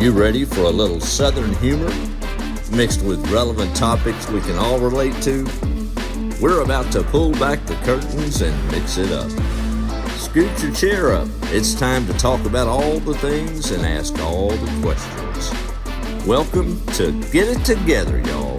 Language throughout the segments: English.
you ready for a little Southern humor mixed with relevant topics we can all relate to? We're about to pull back the curtains and mix it up. Scoot your chair up. It's time to talk about all the things and ask all the questions. Welcome to Get It Together, y'all.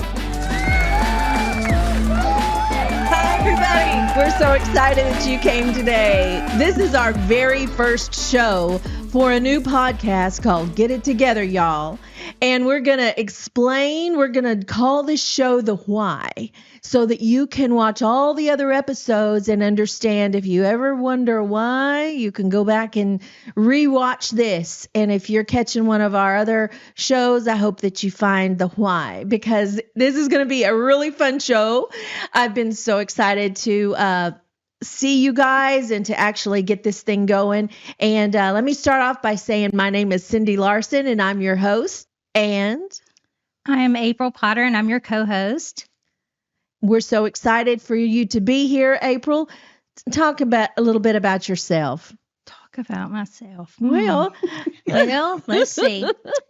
Hi, everybody. We're so excited that you came today. This is our very first show for a new podcast called Get It Together, y'all. And we're going to call this show The Why, so that you can watch all the other episodes and understand. If you ever wonder why, you can go back and rewatch this. And if you're catching one of our other shows, I hope that you find the why, because this is going to be a really fun show. I've been so excited to see you guys and to actually get this thing going. And let me start off by saying my name is Cindy Larson and I'm your host. And I am April Potter and I'm your co-host. We're so excited for you to be here, April. Talk about a little bit about yourself. Talk about myself. Well, let's see.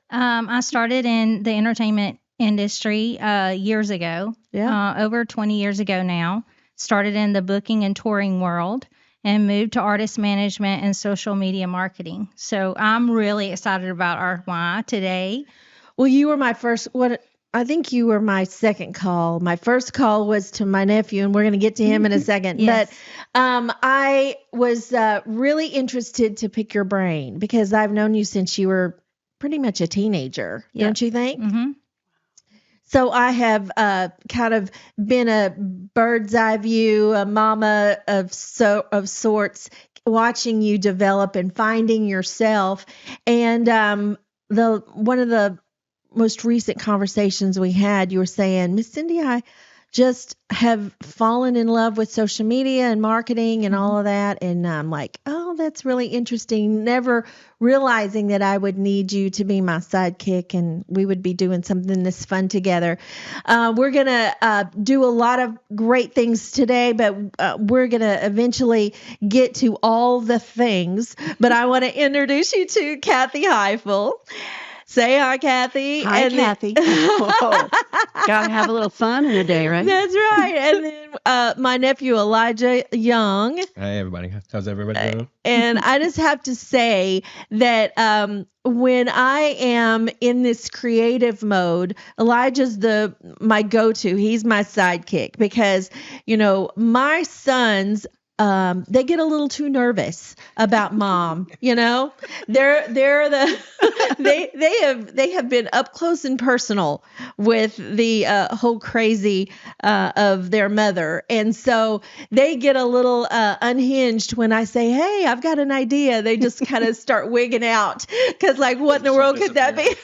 I started in the entertainment industry years ago. Yeah. Over 20 years ago now. Started in the booking and touring world and moved to artist management and social media marketing. So I'm really excited about our why today. Well, you were my first, I think you were my second call. My first call was to my nephew, and we're going to get to him in a second. Yes. But I was really interested to pick your brain because I've known you since you were pretty much a teenager, don't you think? Mm-hmm. So I have kind of been a bird's eye view, a mama of sorts, watching you develop and finding yourself. And one of the most recent conversations we had, you were saying, Miss Cindy, I just have fallen in love with social media and marketing and all of that. And I'm like, oh, that's really interesting. Never realizing that I would need you to be my sidekick and we would be doing something this fun together. We're going to do a lot of great things today, but we're going to eventually get to all the things. But I want to introduce you to Kathy Heifel. Say hi, Kathy. Hi, Kathy. Gotta have a little fun in a day, right? That's right. And then my nephew, Elijah Young. Hey, everybody. How's everybody doing? And I just have to say that when I am in this creative mode, Elijah's my go-to. He's my sidekick because, my sons, they get a little too nervous about mom, they're they have been up close and personal with the whole crazy of their mother. And so they get a little unhinged when I say, hey, I've got an idea. They just kind of start wigging out because what in the world could that be?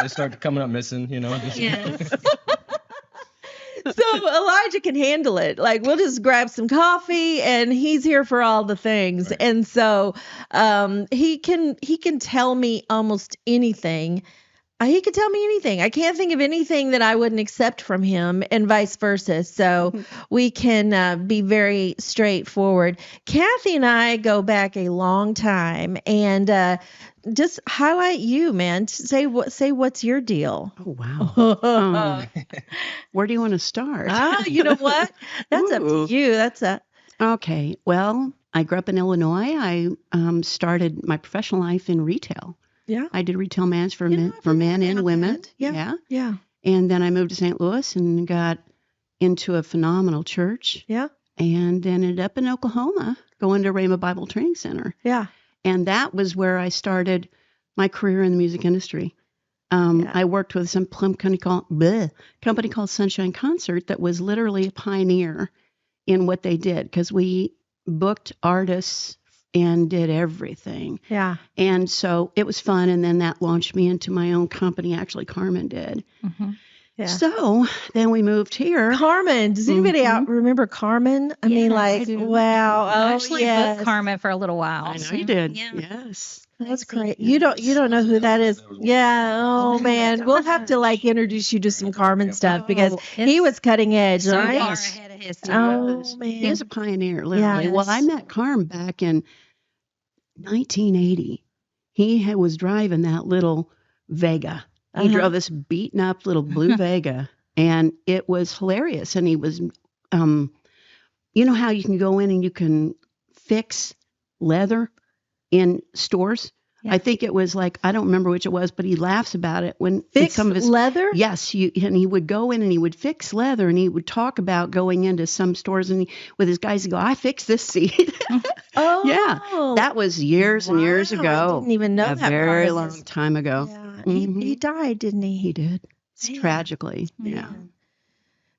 They start coming up missing, Yes. So Elijah can handle it. We'll just grab some coffee and he's here for all the things. Right. And so he can tell me almost anything. He could tell me anything. I can't think of anything that I wouldn't accept from him and vice versa. So we can be very straightforward. Kathy and I go back a long time and just highlight you, man. Say what's your deal? Oh, wow. Where do you want to start? You know what? That's up to you. Okay. Well, I grew up in Illinois. I started my professional life in retail. Yeah. I did retail management for men and women. Yeah. And then I moved to St. Louis and got into a phenomenal church. Yeah. And ended up in Oklahoma going to Rhema Bible Training Center. Yeah. And that was where I started my career in the music industry. I worked with some company called Sunshine Concert that was literally a pioneer in what they did because we booked artists and did everything. Yeah. And so it was fun. And then that launched me into my own company. Actually, Carmen did. Mm-hmm. Yeah. So then we moved here. Carmen. Does anybody out remember Carmen? I mean, I do. wow. I actually booked Carmen for a little while. I know you did. Yeah. Yes. That's great. You don't know who that is. Yeah. Oh man. We'll have to introduce you to some Carmen stuff because he was cutting edge, so right? far ahead of his Oh time. man. He was a pioneer, literally. Yeah. Well, I met Carm back in 1980. He was driving that little Vega. He drove this beaten up little blue Vega, and it was hilarious. And he was, you know how you can go in and you can fix leather in stores? Yeah. I think it was like, I don't remember which it was, but he laughs about it when Fix some of his leather? Yes, and he would go in and he would fix leather, and he would talk about going into some stores and with his guys and go, I fixed this seat. Oh, Yeah, that was years and years wow, ago. I didn't even know a that. very part of long this. time ago. Yeah, Mhm. he died, didn't he? He did. Man. Tragically. Yeah. Man.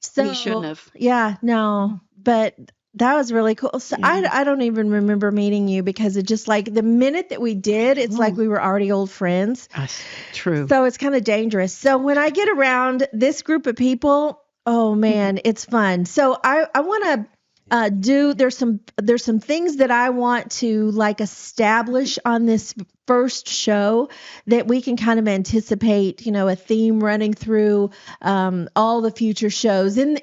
So He shouldn't have. Yeah, no, but that was really cool. So Yeah. I don't even remember meeting you because it just like the minute that we did, it's like we were already old friends. That's true. So it's kind of dangerous. So when I get around this group of people, oh man, it's fun. So I want to there's some things that I want to like establish on this first show that we can kind of anticipate, you know, a theme running through all the future shows. In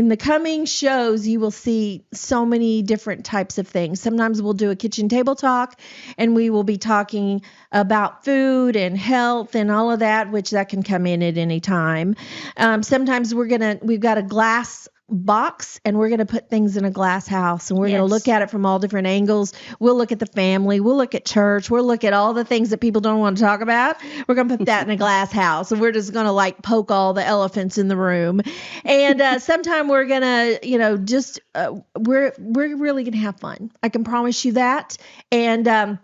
the coming shows, you will see so many different types of things. Sometimes we'll do a kitchen table talk, and we will be talking about food and health and all of that, which that can come in at any time. Sometimes we've got a glass box, and we're going to put things in a glass house, and we're going to look at it from all different angles. We'll look at the family, we'll look at church, we'll look at all the things that people don't want to talk about. We're going to put that in a glass house, and we're just going to like poke all the elephants in the room. And sometime we're going to, you know, just we're really going to have fun. I can promise you that. And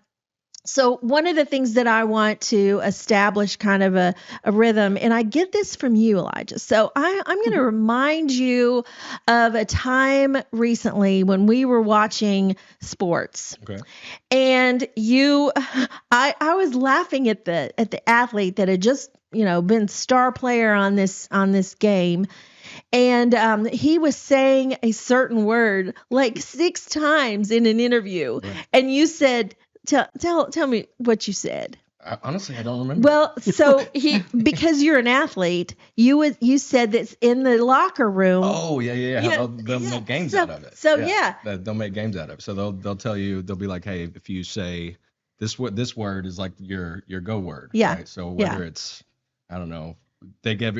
so one of the things that I want to establish kind of a rhythm, and I get this from you, Elijah. So I'm going to remind you of a time recently when we were watching sports. Okay. And I was laughing at the athlete that had just, you know, been star player on this game. And he was saying a certain word like 6 times in an interview. Right. And you said, Tell me what you said. Honestly, I don't remember. Well, so because you're an athlete, you said that's in the locker room. Oh yeah. They'll make games out of it. So they'll make games out of it. So they'll tell you, they'll be like, hey, if you say this word is like your go word. Yeah. Right? So whether it's, I don't know, we gave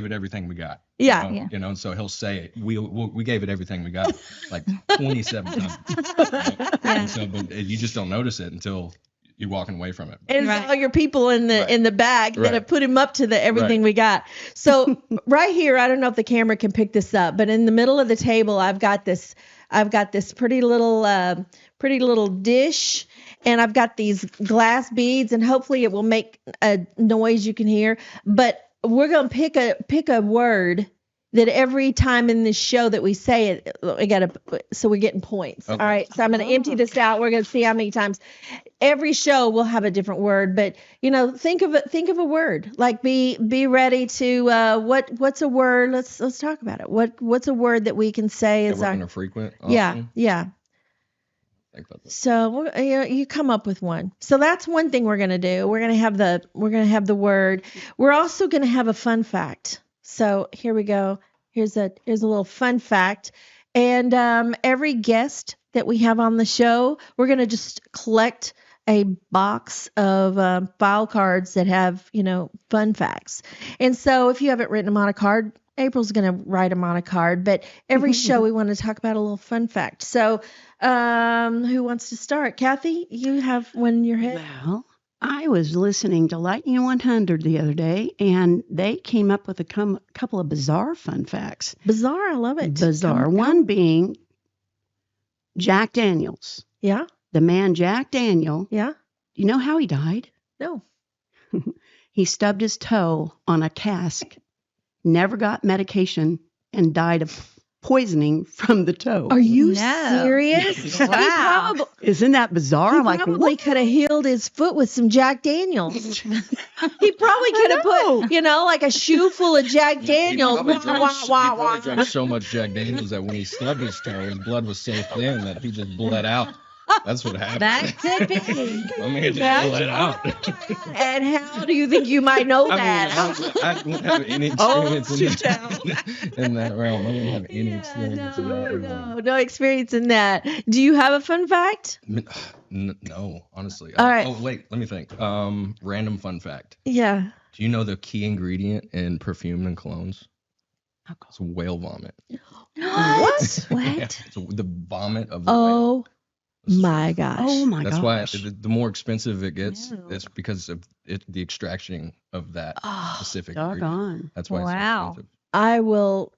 it everything we got. Yeah. You know, and so he'll say it. We gave it everything we got, like 27 times. Right? And so, but you just don't notice it until you're walking away from it. And it's all your people in the back that have put him up to the everything we got. So right here, I don't know if the camera can pick this up, but in the middle of the table, I've got this pretty little dish, and I've got these glass beads, and hopefully it will make a noise you can hear. But we're gonna pick a word that every time in this show that we say it, so we're getting points. Okay. All right. So I'm going to empty this out. We're going to see how many times. Every show we'll have a different word, but you know, think of a word. Like be ready to what's a word? Let's talk about it. What's a word that we can say is our frequent? Often? Yeah. Think about that. So you come up with one. So that's one thing we're going to do. We're going to have the word. We're also going to have a fun fact. So here we go. Here's a little fun fact. And every guest that we have on the show, we're going to just collect a box of file cards that have, you know, fun facts. And so if you haven't written them on a card, April's going to write them on a card. But every show we want to talk about a little fun fact. So who wants to start? Kathy, you have one in your head? Well, I was listening to Lightning 100 the other day, and they came up with a couple of bizarre fun facts. Bizarre, I love it. Bizarre. One being Jack Daniels. Yeah. The man Jack Daniel. Yeah. You know how he died? No. He stubbed his toe on a cask, never got medication, and died of poisoning from the toe. Are you serious? Wow. Isn't that bizarre? He probably could have healed his foot with some Jack Daniels. He probably could have put, you know, like a shoe full of Jack Daniels. He probably drank so much Jack Daniels that when he stubbed his toe, his blood was so thin that he just bled out. That's what happened. That could be. My man just pulled it out. And how do you think you might know that? I don't have any experience in that realm. I don't have any experience in that realm. No experience in that. Do you have a fun fact? No, honestly. All right. Oh, wait, let me think. Random fun fact. Yeah. Do you know the key ingredient in perfume and colognes? It's whale vomit. What? Yeah, it's the vomit of the whale. Oh my gosh. Oh my That's gosh. why the more expensive it gets, it's because of the extraction of that specific ingredient. Doggone. That's why it's so Wow. expensive. I will.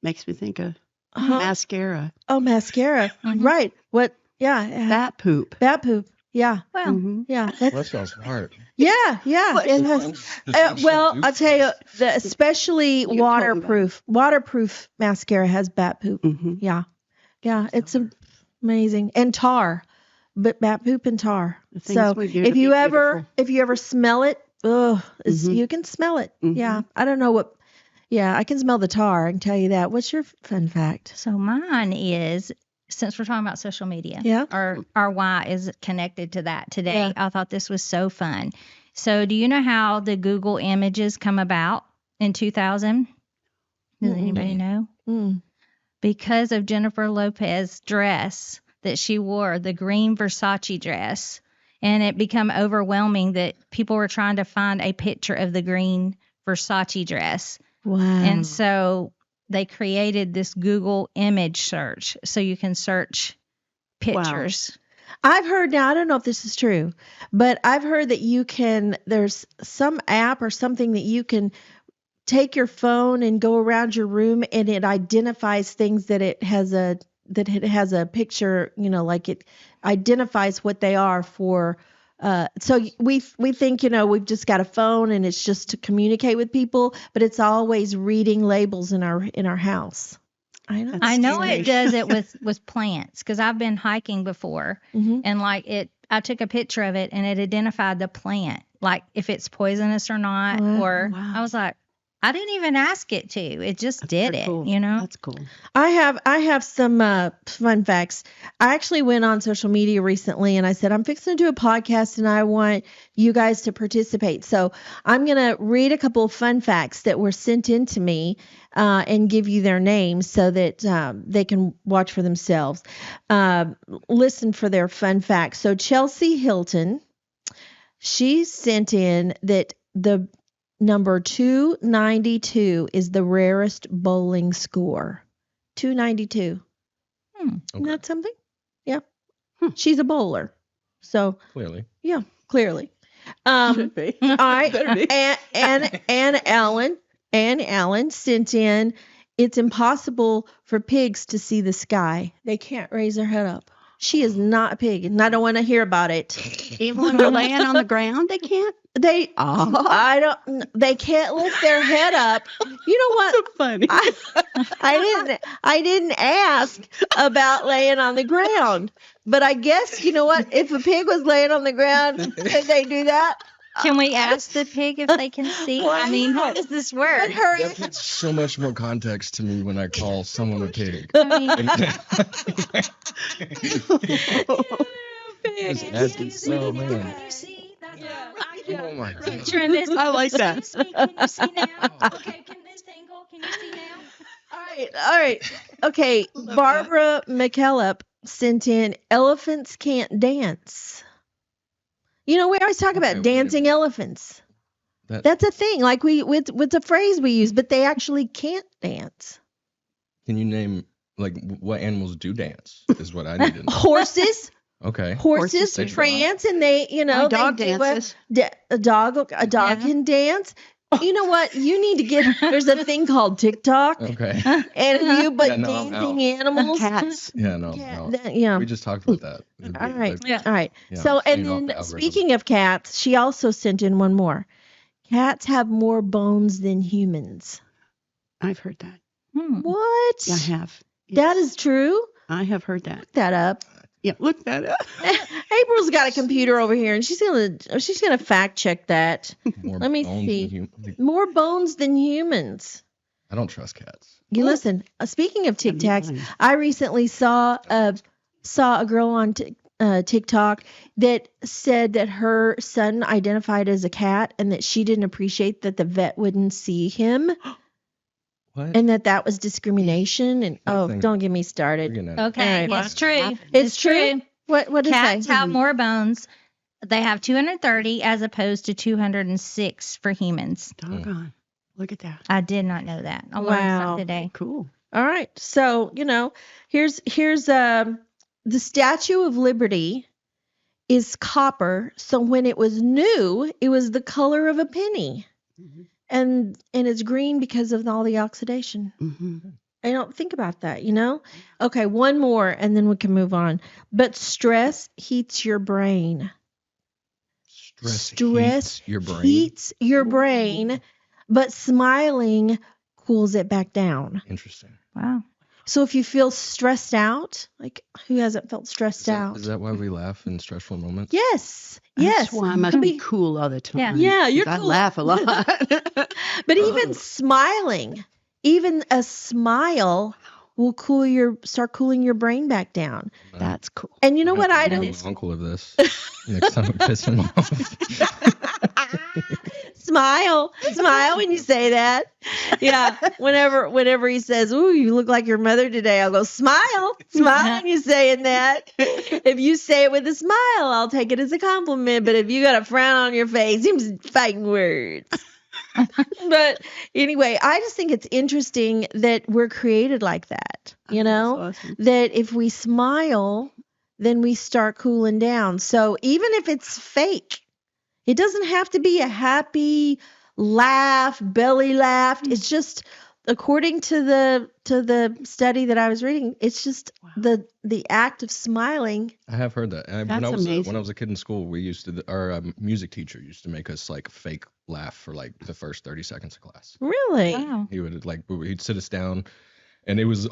Makes me think of Huh? mascara. Oh, mascara. Mhm. Right. What? Yeah. Bat poop. Bat poop. Yeah. Well, Mhm. Yeah. Well, that sounds hard. Yeah. It has. Well, I'll tell you, especially You're talking about waterproof mascara has bat poop. Mhm. Yeah. It's amazing. And tar, but bat poop and tar. The things So we do if to you be ever smell it, Mhm. you can smell it. Mhm. Yeah. I don't know what. Yeah, I can smell the tar. I can tell you that. What's your fun fact? so mine is, since we're talking about social media, Yeah. our why is connected to that today. Yeah. I thought this was so fun. So do you know how the Google images come about in 2000? Does anybody know? Mm. Because of Jennifer Lopez's dress that she wore, the green Versace dress. And it became overwhelming that people were trying to find a picture of the green Versace dress. Wow. And so they created this Google image search so you can search pictures. I've heard now, I don't know if this is true, but I've heard that there's some app or something that you can take your phone and go around your room and it identifies things that it has a picture, like it identifies what they are for. So we think, we've just got a phone and it's just to communicate with people, but it's always reading labels in our house. I know. I know Strange. it does it with plants because I've been hiking before Mhm. and I took a picture of it and it identified the plant, like if it's poisonous or not. Wow. Or Wow. I was like, I didn't even ask it to. It just did Pretty it, cool. you know? That's cool. I have some fun facts. I actually went on social media recently and I said, I'm fixing to do a podcast and I want you guys to participate. So I'm going to read a couple of fun facts that were sent in to me and give you their names so that they can watch for themselves. Listen for their fun facts. So Chelsea Hilton, she sent in that the number 292 is the rarest bowling score. 292. Isn't that something? Yeah. She's a bowler. So, Clearly. yeah, clearly. Should be. All right. Better be. Ann Allen sent in, it's impossible for pigs to see the sky. They can't raise their head up. She is not a pig, and I don't want to hear about it. Even when they're laying on the ground, they can't. They can't lift their head up. You know what? Funny. I didn't ask about laying on the ground, but I guess, you know what? If a pig was laying on the ground, could they do that? Can we ask the pig if they can see? I mean, how does this work? But her, That puts so much more context to me when I call someone a pig. I mean, So, man. Oh my God. picturing this. I like that. Can you see now? Okay, can this angle? Can you see now? all right. Okay, Barbara McKellop sent in, elephants can't dance. We always talk about Okay, dancing elephants. That's a thing. Like with a phrase we use, but they actually can't dance. Can you name what animals do dance? Is what I need to know. Horses. Okay. Horses They prance and they, My dog they do dances. a dog Yeah. can dance. You know what? You need to get, there's a thing called TikTok. Okay. And if you put Yeah, no, I'm dancing animals. Cats. Yeah, no. Yeah. We just talked about that. All right. Yeah. All right. Yeah, So, and staying off then the algorithm. speaking of cats, she also sent in one more. Cats have more bones than humans. I've heard that. What? I have. That is true? I have heard that. Look that up. Yeah, look that up. April's got a computer over here and she's gonna fact check that. More Let me bones see. than human- More bones than humans. I don't trust cats. You listen. Speaking of Tic Tacs, mine. I recently saw a girl on TikTok that said that her son identified as a cat and that she didn't appreciate that the vet wouldn't see him What? and that was discrimination. And Nothing. don't get me started. Okay, All right. it's true. It's true. What did it Cats say? have more bones. They have 230 as opposed to 206 for humans. Doggone. Look at that. I did not know that. I learned Wow. something today. Cool. All right. So, here's the Statue of Liberty is copper. So when it was new, it was the color of a penny. Mhm. And it's green because of all the oxidation. Mm-hmm. I don't think about that, Okay, one more and then we can move on. But stress heats your brain. Stress heats your brain. Heats your brain, but smiling cools it back down. Interesting. Wow. So if you feel stressed out, like who hasn't felt stressed out? Is that why we laugh in stressful moments? Yes. Yes. That's why I must be cool all the time. Yeah, you're 'Cause cool. I laugh a lot. But even smiling, even a smile will start cooling your brain back down. That's cool. And you know what I tell do? my uncle of this next time I piss him off. Smile when you say that. Yeah. Whenever he says, "Ooh, you look like your mother today," I'll go, smile when you're saying that. If you say it with a smile, I'll take it as a compliment. But if you got a frown on your face, you're just fighting words. But anyway, I just think it's interesting that we're created like that, That's awesome. that if we smile, then we start cooling down. So even if it's fake, it doesn't have to be a happy laugh, belly laugh. It's just, according to the study that I was reading, it's just the act of smiling. I have heard that. When That's amazing. When I was a kid in school, we used to our music teacher used to make us like fake laugh for like the first 30 seconds of class. Really? Wow. He would he'd sit us down, and it was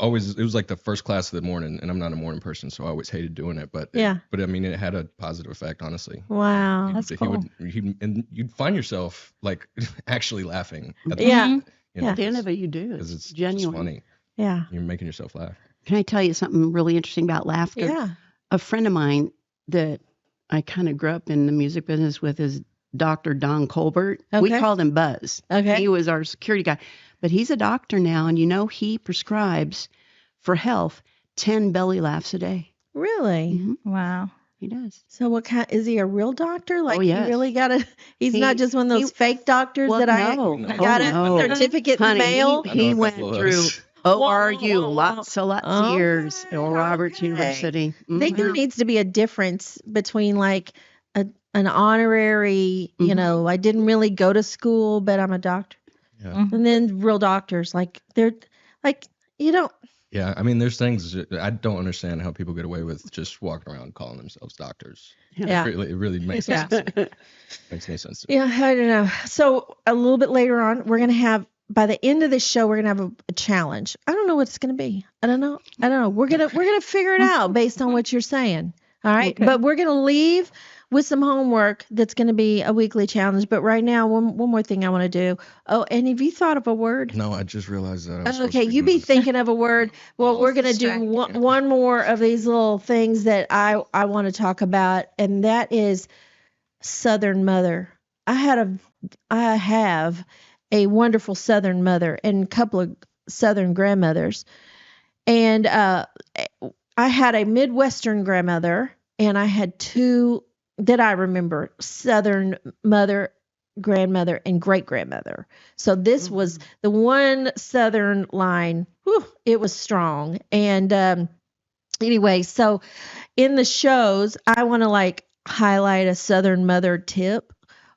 like the first class of the morning, and I'm not a morning person, so I always hated doing it. But I mean, it had a positive effect, honestly. Wow. That's He cool. and you'd find yourself like actually laughing. At the Yeah. end, Yeah. At the end of it, you do. because It's it's genuine. just funny. Yeah. You're making yourself laugh. Can I tell you something really interesting about laughter? Yeah. A friend of mine that I kind of grew up in the music business with is Dr. Don Colbert. We Okay. called him Buzz. Okay. He was our security guy. But he's a doctor now, and he prescribes for health 10 belly laughs a day. Really? Mhm. Wow. He does. So what kind, is he a real doctor? Like yes. he really he's He- not just one of those fake doctors Well, that no. I got Oh, a no. certificate in the Honey, mail? I know he a went couple of through those. ORU, Whoa. lots of years at Roberts Okay. University. I think there Mhm. needs to be a difference between like an honorary, Mhm. I didn't really go to school, but I'm a doctor. Yeah. And then real doctors, like they're like, you don't, Yeah, I mean, there's things I don't understand how people get away with just walking around calling themselves doctors. yeah. It really makes Yeah. sense. Makes any sense. To me. Yeah, I don't know. So a little bit later on, we're going to have, by the end of this show, we're going to have a challenge. I don't know what it's going to be. I don't know. We're going to figure it out based on what you're saying. All right. Okay. But we're going to leave with some homework that's going to be a weekly challenge. But right now, one more thing I want to do. Oh, and have you thought of a word? No, I just realized that. I was supposed Okay, to you do be this. thinking of a word. Well, we're going to do distracted. one more of these little things that I want to talk about, and that is Southern mother. I have a wonderful Southern mother and a couple of Southern grandmothers, and I had a Midwestern grandmother, and I had two that I remember: Southern mother, grandmother, and great grandmother. So this was the one Southern line. Whew, it was strong. And anyway, so in the shows, I want to like highlight a Southern mother tip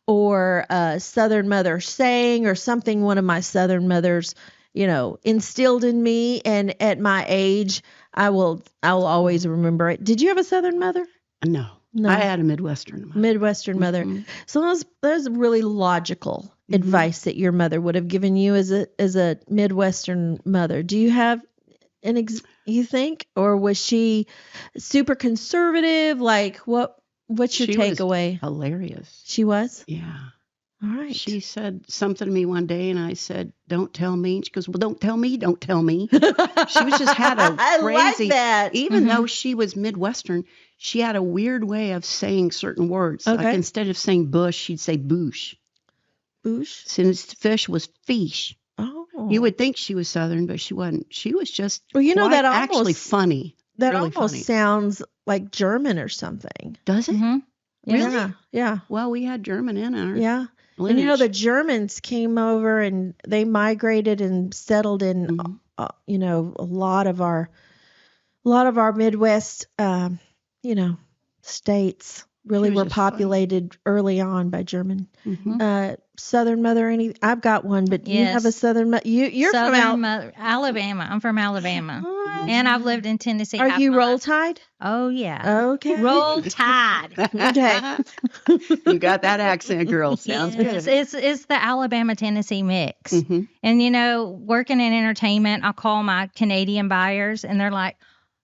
or a Southern mother saying or something one of my Southern mothers, instilled in me. And at my age, I will always remember it. Did you have a Southern mother? No. No. I had a Midwestern mother. Midwestern mother. Mhm. So there's really logical advice that your mother would have given you as a Midwestern mother. Do you have you think, or was she super conservative? Like what's your She was takeaway? Hilarious. She was? Yeah. All right. She said something to me one day, and I said, "Don't tell me." She goes, "Well, don't tell me. Don't tell me." She was just had a I like crazy. that. Even though she was Midwestern, she had a weird way of saying certain words. Okay. Like instead of saying bush, she'd say boosh. Boosh. Since fish was fish. Oh. You would think she was Southern, but she wasn't. She was just Well, you know, that almost actually funny. That really almost funny. sounds like German or something. Does it? Mm-hmm. Yeah. Yeah. Well, we had German in our Yeah. lineage. And you know, the Germans came over and they migrated and settled in, Mhm. you know, a lot of our Midwest, you know, states really She was were just funny. populated early on by German. Mhm. Southern mother, I've got one, but you have a Yes. Southern mother. You're from Alabama. I'm from Alabama. What? And I've lived in Tennessee. Are half you my Roll life. Tide? Oh, yeah. Okay. Roll Tide. Okay. You got that accent, girl. Sounds Yes, good. it's the Alabama Tennessee mix. Mhm. And you know, working in entertainment, I call my Canadian buyers and they're like,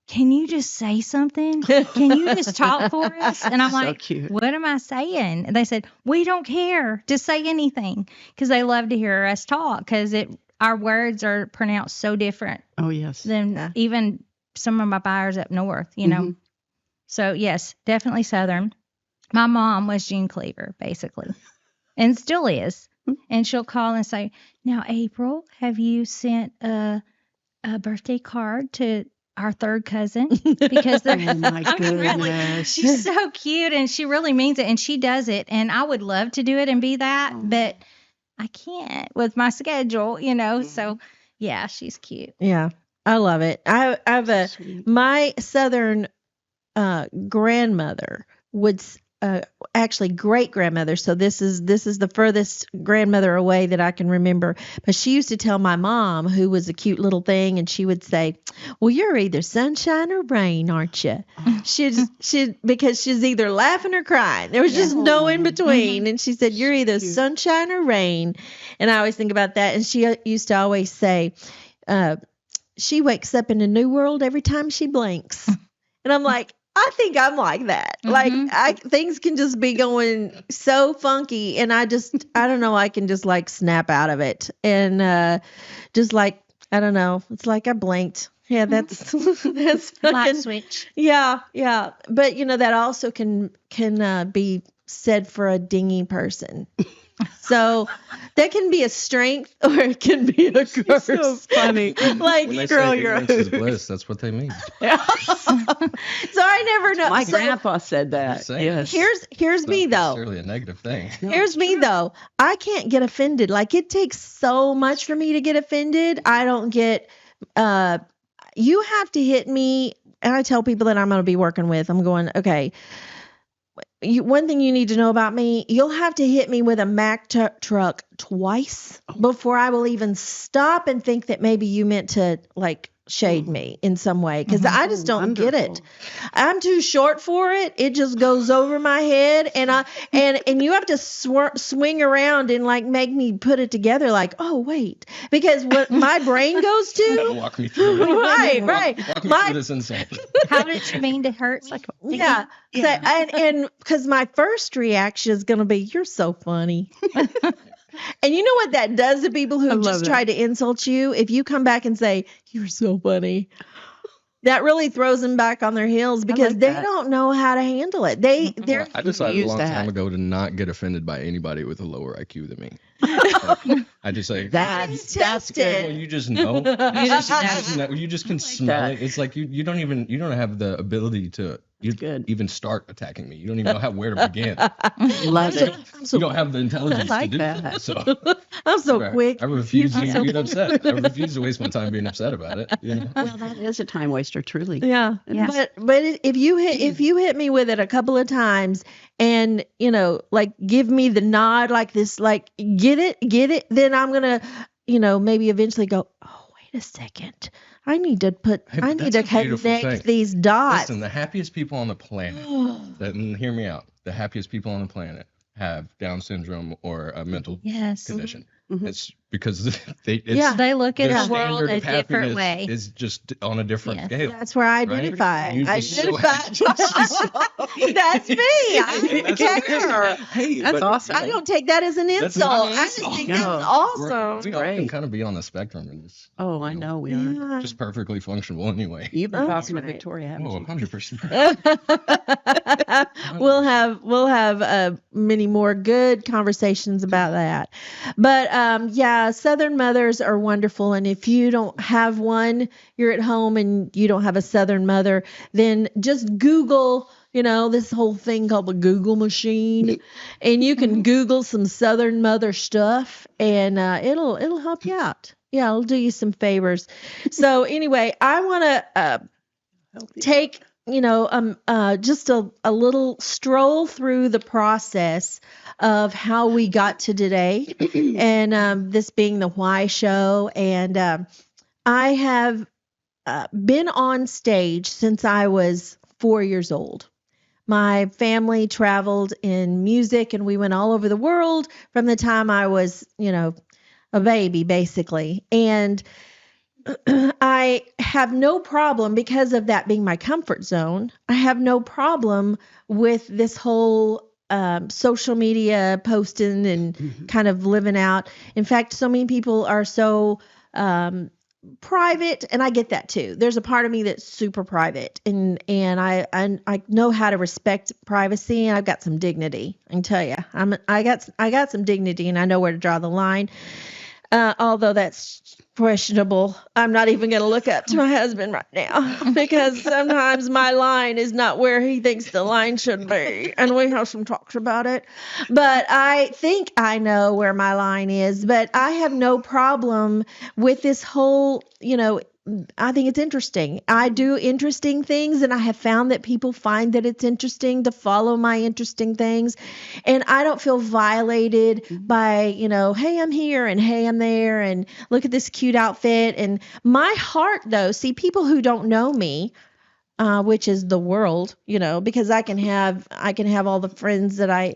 "Can you just say something? Can you just talk for us?" And I'm So like, cute. "What am I saying?" And they said, "We don't care. Just say anything." Because they love to hear us talk because our words are pronounced so different Oh, yes. than Yeah. even some of my buyers up north, you know. Mhm. So yes, definitely Southern. My mom was June Cleaver, basically, and still is. And she'll call and say, "Now, April, have you sent a birthday card to our third cousin?" Because Oh, they're my I mean, really, goodness. she's so cute and she really means it, and she does it. And I would love to do it and be that, but I can't with my schedule, you know. So yeah, she's cute. Yeah. I love it. I have Sweet. my Southern grandmother would actually great grandmother, so this is the furthest grandmother away that I can remember, but she used to tell my mom, who was a cute little thing, and she would say, "Well, you're either sunshine or rain, aren't you?" Because she's either laughing or crying. There was just no in between. And she said, "You're either Cute. sunshine or rain." And I always think about that. And she used to always say, she wakes up in a new world every time she blinks. And I'm like, I think I'm like that. Like things can just be going so funky, and I don't know, I can just like snap out of it, and just like, I don't know, it's like I blinked. Yeah, that's Light fucking, switch. yeah. But you know, that also can be said for a dingy person. So that can be a strength or it can be a curse. So funny. Like, When they girl, say you're ignorance is bliss, that's what they mean. So I never know. My So grandpa said that. Just saying. Yes. here's It's me not though. necessarily a negative thing. Here's me though. I can't get offended. Like, it takes so much for me to get offended. I don't get. You have to hit me, and I tell people that I'm going to be working with. I'm going, okay. One thing you need to know about me, you'll have to hit me with a Mack truck twice before I will even stop and think that maybe you meant to like shade me in some way, because I just don't get it. Wonderful. I'm too short for it. It just goes over my head, and you have to swing around and like make me put it together. Like, oh wait, because what my brain goes to. Walk me through it. Right. Walk me My- through this insult. How did you mean to hurt? It's like, Yeah. So, and because my first reaction is going to be, "You're so funny." And you know what that does to people I who love just that. try to insult you? If you come back and say, "You're so funny," that really throws them back on their heels, because like they that. don't know how to handle it. They're I decided a use long that. time ago to not get offended by anybody with a lower IQ than me. Like, I just say, That's Test good. it. well, you just know. You just can smell that. it. It's like you don't have the ability to good. even start attacking me. You don't even know where to begin. Love it. You don't have the intelligence I like to do that. that. So I'm so quick. I refuse to get upset. I refuse to waste my time being upset about it. You know? Well, that is a time waster, truly. Yeah. Yeah. But if you hit me with it a couple of times, and you know, like, give me the nod like this, like, get it, then I'm gonna, you know, maybe eventually go, "Oh, wait a second, I need to Hey, but that's a beautiful connect thing. these dots." Listen, the happiest people on the planet, and hear me out, the happiest people on the planet have Down syndrome or a mental yes. condition. It's because they look at their the world standard a of different happiness way. is just on a different scale. That's where I identify. Right? That's me. I don't care. Hey, That's awesome. I don't take that as an That's insult. not an I just insult. think No. that's awesome. We all can kind of be on the spectrum and it's Oh, I know we are. Yeah. just perfectly functional anyway. You've been Oh, talking to right. Victoria, haven't Oh, you? 100%. we'll have many more good conversations about that. But yeah, Southern mothers are wonderful, and if you don't have one, you're at home and you don't have a Southern mother, then just Google. This whole thing called the Google machine, and you can Google some Southern mother stuff, and it'll help you out. Yeah, it'll do you some favors. So anyway, I want to take just a little stroll through the process of how we got to today, and this being the Why Show, and I have been on stage since I was 4 years old. My family traveled in music, and we went all over the world from the time I was, a baby, basically. And I have no problem, because of that being my comfort zone, I have no problem with this whole social media posting and kind of living out. In fact, so many people are so private, and I get that too. There's a part of me that's super private, and I know how to respect privacy, and I've got some dignity. I can tell you, I got some dignity, and I know where to draw the line. Although that's questionable. I'm not even going to look up to my husband right now, because sometimes my line is not where he thinks the line should be. And we have some talks about it. But I think I know where my line is. But I have no problem with this whole, I think it's interesting. I do interesting things, and I have found that people find that it's interesting to follow my interesting things. And I don't feel violated by, hey, I'm here, and hey, I'm there, and look at this cute outfit. And my heart, though, see, people who don't know me, which is the world, because I can have all the friends that I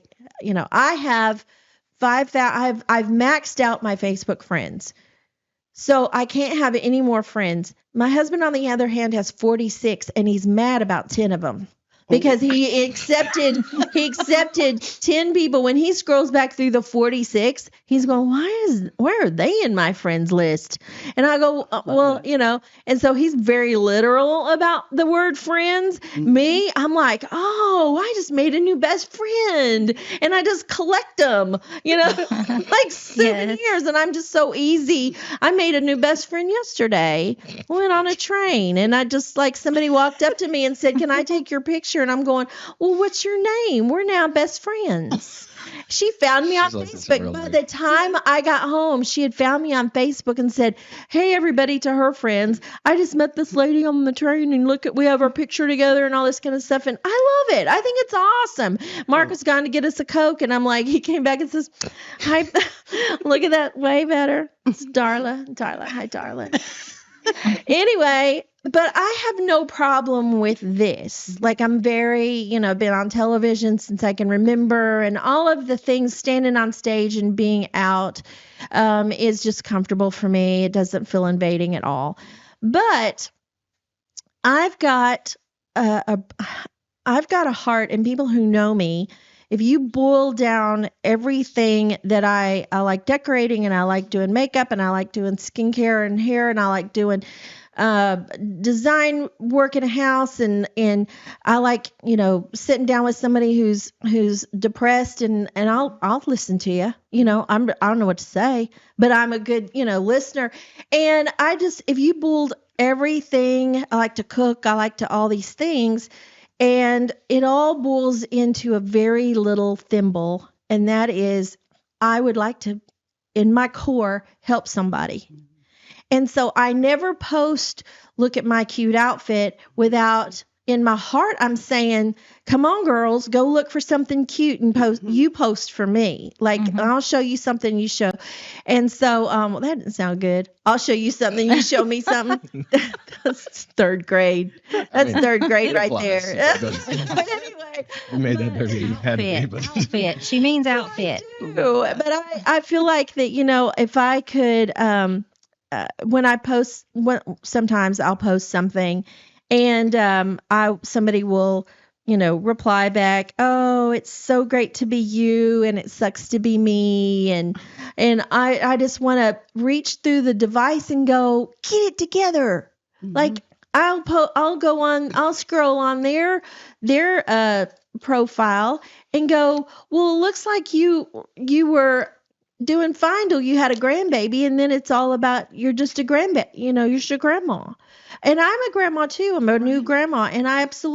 have 5,000. I've maxed out my Facebook friends. So I can't have any more friends. My husband, on the other hand, has 46, and he's mad about 10 of them, because he accepted 10 people. When he scrolls back through the 46, he's going, where are they in my friends list? And I go, and so he's very literal about the word friends. Me, I'm like, I just made a new best friend, and I just collect them, like souvenirs, and I'm just so easy. I made a new best friend yesterday. Went on a train, and I just, like, somebody walked up to me and said, can I take your picture? And I'm going, well, what's your name? We're now best friends. She found me on Facebook. By the time I got home, she had found me on Facebook and said, hey, everybody, to her friends, I just met this lady on the train, and we have our picture together and all this kind of stuff. And I love it. I think it's awesome. Mark was gone to get us a Coke, and I'm like, he came back and says, hi, look at that, way better. It's Darla. Hi, Darla. Anyway, but I have no problem with this. Like, I'm very, been on television since I can remember, and all of the things, standing on stage and being out, is just comfortable for me. It doesn't feel invading at all. But I've got a heart, and people who know me, if you boil down everything that I like decorating, and I like doing makeup, and I like doing skincare and hair, and I like doing design work in a house, and I like, sitting down with somebody who's depressed, and I'll listen to you. I don't know what to say, but I'm a good, listener. And if you boiled everything, I like to cook, I like to all these things, and it all boils into a very little thimble, and that is, I would like to, in my core, help somebody. And so I never post, look at my cute outfit, without, in my heart, I'm saying, come on, girls, go look for something cute and post. You post for me. Like, I'll show you something, you show. And so, well, that didn't sound good. I'll show you something, you show me something. That's third grade. That's third grade right there. But anyway. right. We made that dirty. You had to be, Outfit. but Outfit. She means outfit. But I feel like that, if I could, when I post, sometimes I'll post something and somebody will, reply back, oh, it's so great to be you and it sucks to be me. And I just want to reach through the device and go, get it together. Like I'll scroll on their profile and go, well, it looks like you were doing fine till you had a grandbaby, and then it's all about you're just a you're just a grandma. And I'm a grandma too. I'm a new grandma, and I just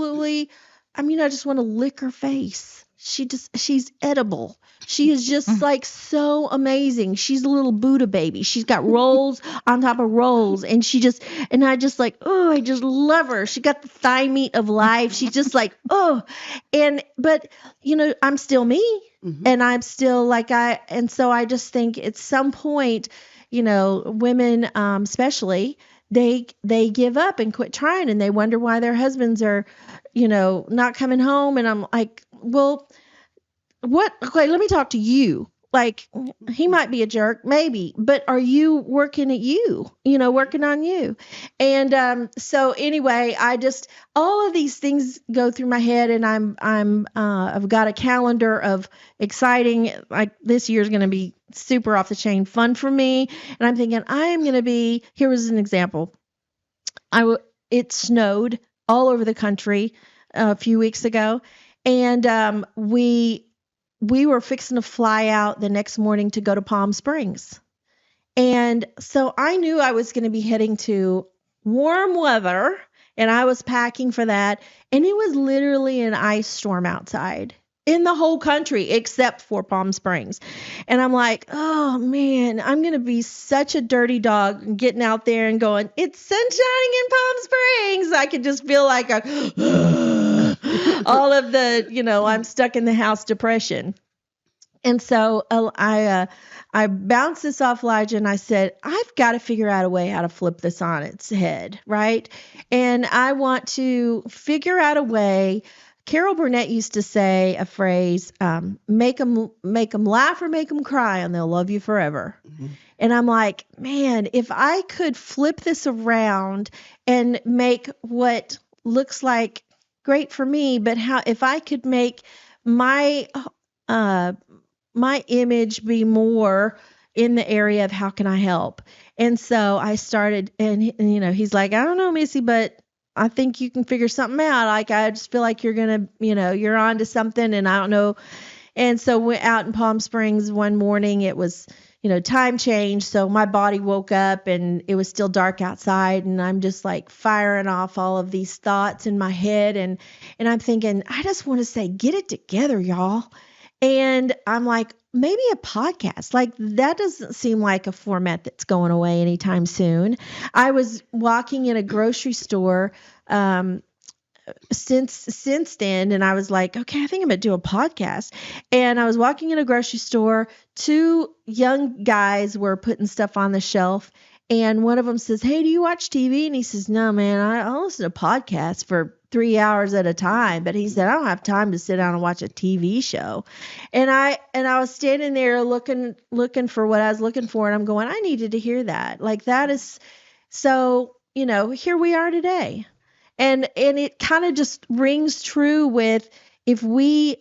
want to lick her face. She's edible. She is just like so amazing. She's a little Buddha baby. She's got rolls on top of rolls, and I just like, oh, I just love her. She got the thigh meat of life. She's just like, oh, but I'm still me, and I'm still like and so I just think at some point, women, especially, they give up and quit trying, and they wonder why their husbands are, not coming home. And I'm like, well, okay, let me talk to you. Like, he might be a jerk, maybe, but are you working at you, working on you? And so anyway, all of these things go through my head, and I've got a calendar of exciting, like this year's going to be super off the chain fun for me. And I'm thinking here was an example. It snowed all over the country a few weeks ago, and we were fixing to fly out the next morning to go to Palm Springs. And so I knew I was going to be heading to warm weather, and I was packing for that. And it was literally an ice storm outside in the whole country except for Palm Springs. And I'm like, oh man, I'm going to be such a dirty dog getting out there and going, it's sun shining in Palm Springs. I could just feel like all of the, I'm stuck in the house depression. And so I bounced this off Elijah, and I said, I've got to figure out a way how to flip this on its head, right? And I want to figure out a way. Carol Burnett used to say a phrase, make them laugh or make them cry, and they'll love you forever. Mm-hmm. And I'm like, man, if I could flip this around and make what looks like great for me, but if I could make my image be more in the area of how can I help? And so I started, and he's like, I don't know, Missy, but I think you can figure something out. Like, I just feel like you're going to, you're on to something, and I don't know. And so we're out in Palm Springs one morning. It was, time change. So my body woke up and it was still dark outside, and I'm just like firing off all of these thoughts in my head. And I'm thinking, I just want to say, get it together, y'all. And I'm like, maybe a podcast. Like, that doesn't seem like a format that's going away anytime soon. I was walking in a grocery store since then, and I was like, okay, I think I'm gonna do a podcast. And I was walking in a grocery store. 2 young guys were putting stuff on the shelf, and one of them says, hey, do you watch TV? And he says, no, man, I'll listen to podcasts for 3 hours at a time. But he said, I don't have time to sit down and watch a TV show. And I was standing there looking for what I was looking for, and I'm going, I needed to hear that. Like, that is so, here we are today. And it kind of just rings true with, if we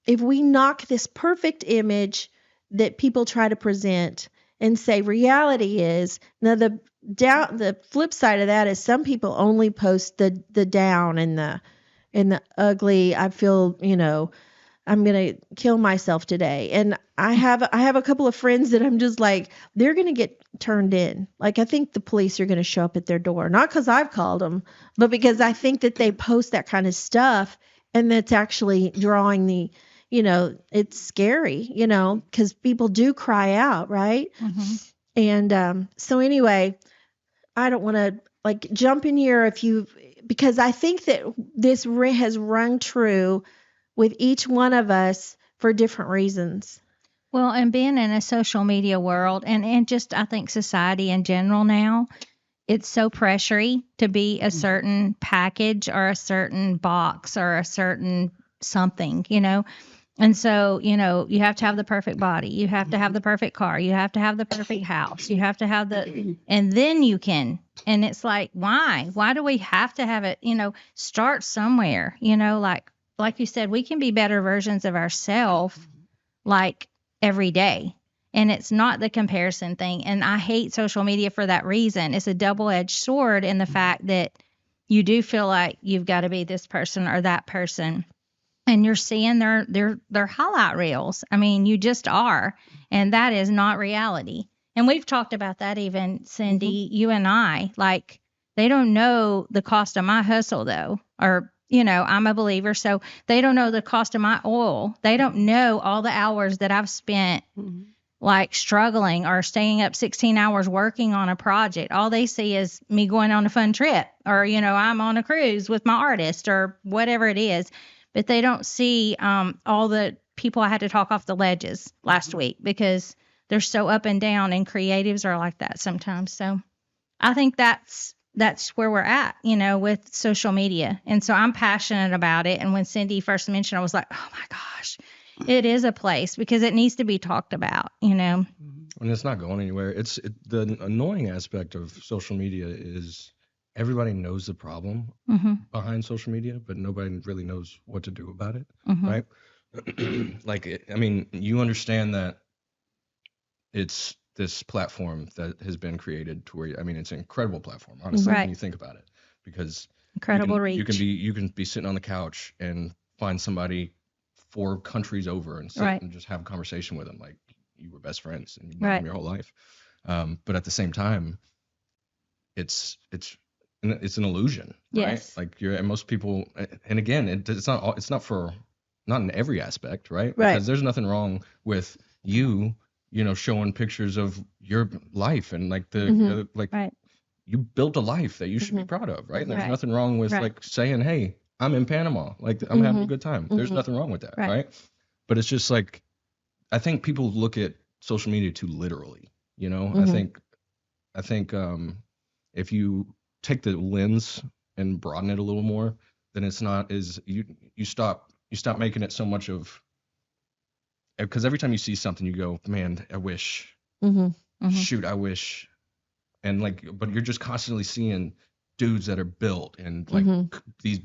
knock this perfect image that people try to present and say reality is, now the flip side of that is some people only post the down and the ugly. I feel, I'm going to kill myself today. And I have a couple of friends that I'm just like, they're going to get turned in. Like, I think the police are going to show up at their door, not because I've called them, but because I think that they post that kind of stuff, and that's actually drawing the, it's scary, because people do cry out. Right. Mm-hmm. And so anyway, I don't want to like jump in here because I think that this has rung true with each one of us for different reasons. Well, and being in a social media world and just, I think, society in general now, it's so pressury to be a certain package or a certain box or a certain something, And so, you have to have the perfect body. You have to have the perfect car. You have to have the perfect house. You have to have and then you can. And it's like, why? Why do we have to have it, start somewhere, like you said, we can be better versions of ourselves, like every day. And it's not the comparison thing. And I hate social media for that reason. It's a double-edged sword in the fact that you do feel like you've got to be this person or that person. And you're seeing their highlight reels. I mean, you just are. And that is not reality. And we've talked about that even, Cindy, you and I. Like, they don't know the cost of my hustle, though. Or, I'm a believer. So they don't know the cost of my oil. They don't know all the hours that I've spent, like, struggling or staying up 16 hours working on a project. All they see is me going on a fun trip. Or, I'm on a cruise with my artist or whatever it is. But they don't see all the people I had to talk off the ledges last week because they're so up and down, and creatives are like that sometimes. So I think that's where we're at, with social media. And so I'm passionate about it. And when Cindy first mentioned, I was like, oh my gosh, it is a place because it needs to be talked about, And it's not going anywhere. The annoying aspect of social media is everybody knows the problem behind social media, but nobody really knows what to do about it, right? You understand that it's this platform that has been created to where, it's an incredible platform, honestly, when you think about it, because incredible reach. You can be sitting on the couch and find somebody 4 countries over and sit and just have a conversation with them like you were best friends and you've known them your whole life. But at the same time, it's an illusion, yes. right? Like and most people, and again, it's not in every aspect, right? Right. Because there's nothing wrong with you, showing pictures of your life and like you built a life that you should be proud of, right? And there's nothing wrong with like saying, hey, I'm in Panama, like I'm having a good time. There's nothing wrong with that, right? But it's just like, I think people look at social media too literally, I think if you take the lens and broaden it a little more, then it's not as you stop making it so much of, because every time you see something you go, man, I wish, shoot, I wish, and like, but you're just constantly seeing dudes that are built and like these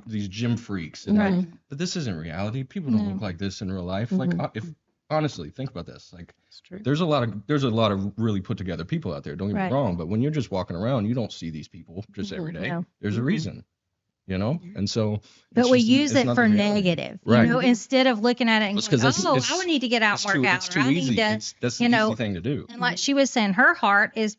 these gym freaks, and but this isn't reality. People don't look like this in real life. Like if honestly, think about this. Like, there's a lot of really put together people out there. Don't get me wrong, but when you're just walking around, you don't see these people just every day. No. There's a reason, And so. But we use it for negative, instead of looking at it and going, I would need to get out and work out. It's too easy. That's the easy thing to do. And like she was saying, her heart is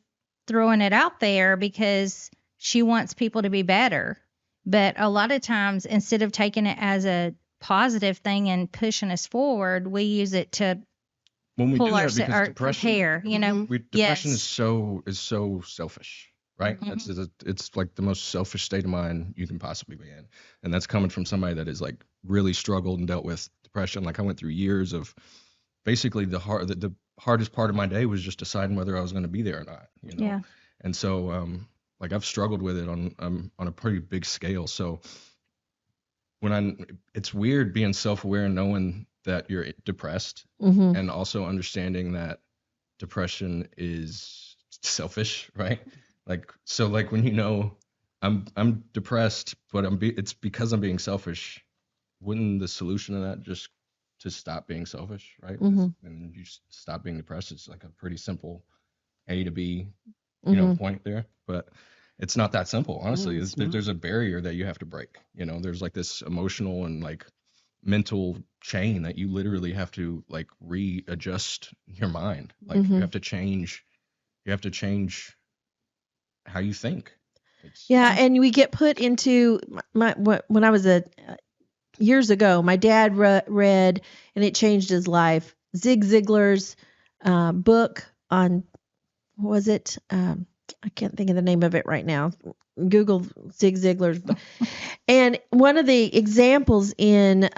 throwing it out there because she wants people to be better. But a lot of times, instead of taking it as a positive thing and pushing us forward, we use it to pull ourselves or compare. Depression is so selfish, right? It's like the most selfish state of mind you can possibly be in, and that's coming from somebody that is like really struggled and dealt with depression. Like I went through years of basically the hardest part of my day was just deciding whether I was going to be there or not. Yeah. And so like I've struggled with it on a pretty big scale. So it's weird being self-aware and knowing that you're depressed and also understanding that depression is selfish, right? Like, so like when I'm depressed, but it's because I'm being selfish. Wouldn't the solution to that just to stop being selfish, right? And you stop being depressed. It's like a pretty simple A to B, point there, but it's not that simple, honestly. There's a barrier that you have to break. There's like this emotional and like mental chain that you literally have to like readjust your mind. Like you have to change how you think. And we get put into when I was years ago, my dad read, and it changed his life, Zig Ziglar's book on, what was it? I can't think of the name of it right now. Google Zig Ziglar's book. And one of the examples in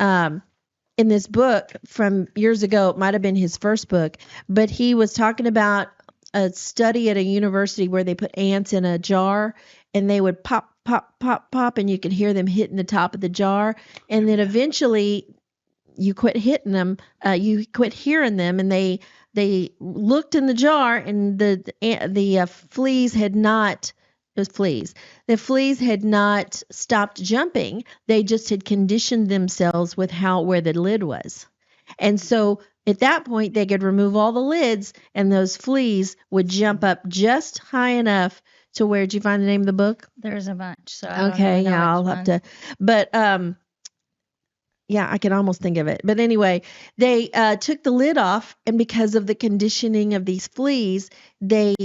this book from years ago, it might have been his first book, but he was talking about a study at a university where they put ants in a jar and they would pop pop, pop, pop, and you could hear them hitting the top of the jar. And then eventually you quit hitting them, you quit hearing them, and they looked in the jar, and the fleas had not. It was fleas. The fleas had not stopped jumping. They just had conditioned themselves with where the lid was. And so at that point, they could remove all the lids, and those fleas would jump up just high enough to where. Did you find the name of the book? There's a bunch. So okay, yeah, I'll have to. But yeah, I can almost think of it. But anyway, they took the lid off, and because of the conditioning of these fleas, they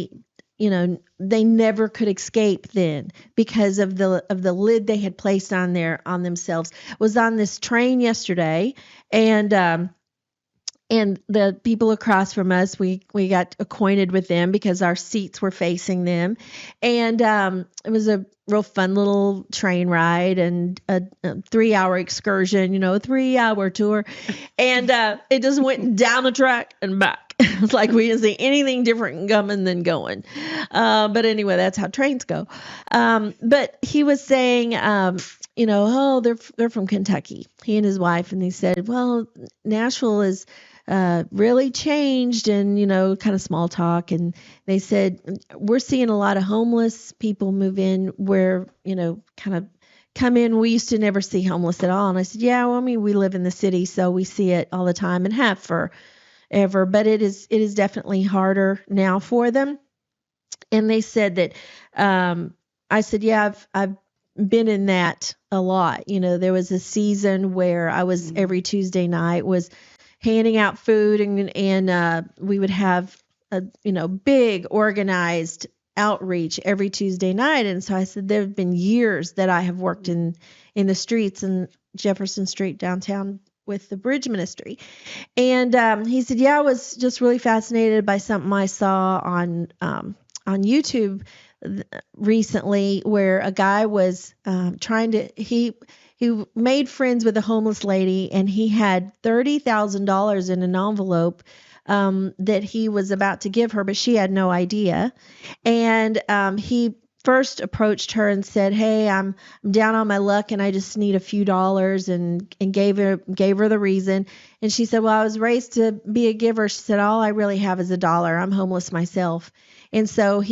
never could escape then because of the lid they had placed on themselves. Was on this train yesterday, and the people across from us, we got acquainted with them because our seats were facing them, and it was a real fun little train ride and a 3-hour excursion, a 3-hour tour, and it just went down the track and back. It's like we didn't see anything different coming than going. But anyway, that's how trains go. But he was saying, oh, they're from Kentucky. He and his wife, and he said, well, Nashville is really changed, and kind of small talk. And they said, we're seeing a lot of homeless people move in where kind of come in. We used to never see homeless at all. And I said, yeah, well, I mean, we live in the city, so we see it all the time and have forever, but it is definitely harder now for them. And they said that I said, yeah, I've been in that a lot. There was a season where I was every Tuesday night was handing out food, and we would have a big organized outreach every Tuesday night. And so I said, there have been years that I have worked in the streets in Jefferson Street downtown with the Bridge Ministry. And he said, yeah, I was just really fascinated by something I saw on YouTube recently, where a guy was he made friends with a homeless lady, and he had $30,000 in an envelope that he was about to give her, but she had no idea. And he first approached her and said, hey, I'm down on my luck, and I just need a few dollars, and gave her the reason. And she said, well, I was raised to be a giver. She said, all I really have is $1. I'm homeless myself. And so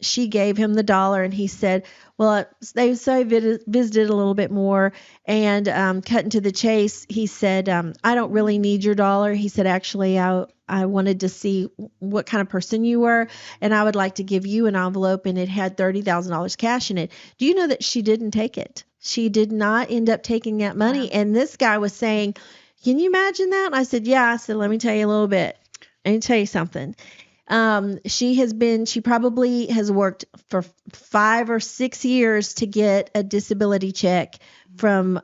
she gave him the $1, and he said, well, I visited a little bit more, and cutting to the chase, he said, I don't really need your $1. He said, actually, I wanted to see what kind of person you were, and I would like to give you an envelope, and it had $30,000 cash in it. Do you know that she didn't take it? She did not end up taking that money. Wow. And this guy was saying, can you imagine that? And I said, yeah. I said, let me tell you a little bit. Let me tell you something. She probably has worked for 5 or 6 years to get a disability check from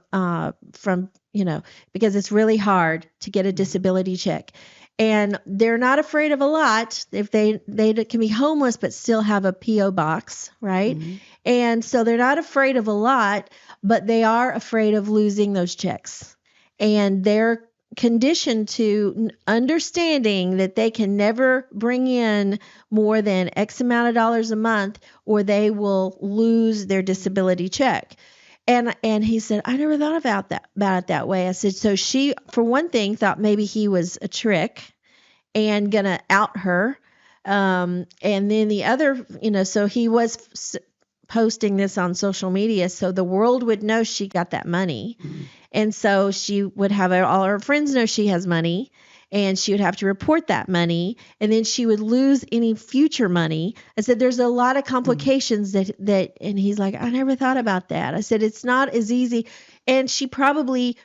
because it's really hard to get a disability check. And they're not afraid of a lot if they can be homeless but still have a P.O. box, right? Mm-hmm. And so they're not afraid of a lot, but they are afraid of losing those checks. And they're conditioned to understanding that they can never bring in more than X amount of dollars a month, or they will lose their disability check. And he said, I never thought about it that way. I said, so she, for one thing, thought maybe he was a trick and gonna out her. And then the other, so he was posting this on social media so the world would know she got that money. Mm-hmm. And so she would have all her friends know she has money, and she would have to report that money, and then she would lose any future money. I said, there's a lot of complications that, and he's like, I never thought about that. I said, it's not as easy. And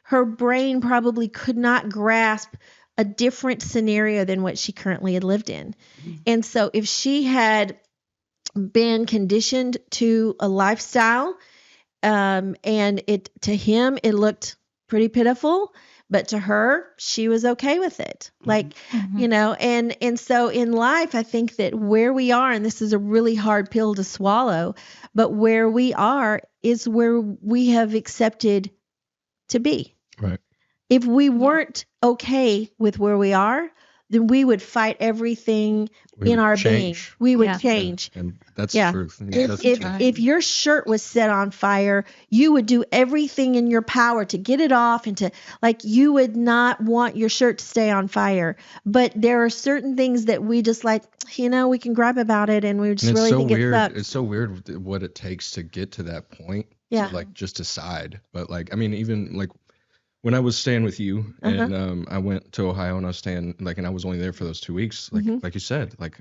her brain probably could not grasp a different scenario than what she currently had lived in. Mm-hmm. And so if she had been conditioned to a lifestyle, and to him, it looked pretty pitiful, but to her, she was okay with it. Like, mm-hmm. And so in life, I think that where we are, and this is a really hard pill to swallow, but where we are is where we have accepted to be. Right. If we weren't okay with where we are, then we would fight everything We in would our change. being. We would Yeah. change. And that's Yeah. the truth. If your shirt was set on fire, you would do everything in your power to get it off and to, like, you would not want your shirt to stay on fire. But there are certain things that we just like, we can gripe about it and we just And it's really so think weird. it sucks. It's so weird what it takes to get to that point. Yeah. To like just decide. But like, I mean, even like when I was staying with you and I went to Ohio and I was staying like, and I was only there for those 2 weeks. Like you said, like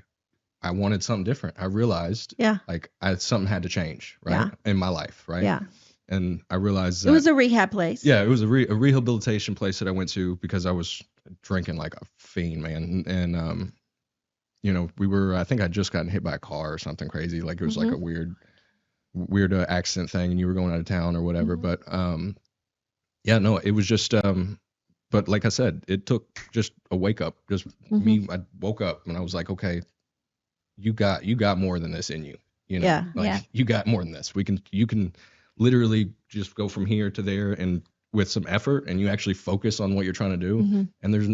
I wanted something different. I realized like something had to change, right? In my life, right? Yeah. And I realized that It was a rehab place. yeah, it was a rehabilitation place that I went to because I was drinking like a fiend, man. And I think I'd just gotten hit by a car or something crazy. Like it was like a weird accident thing, and you were going out of town or whatever. But it was just but like I said, it took just a wake up. Just me, I woke up and I was like, okay, you got more than this in you. You got more than this. You can literally just go from here to there and with some effort, and you actually focus on what you're trying to do, and there's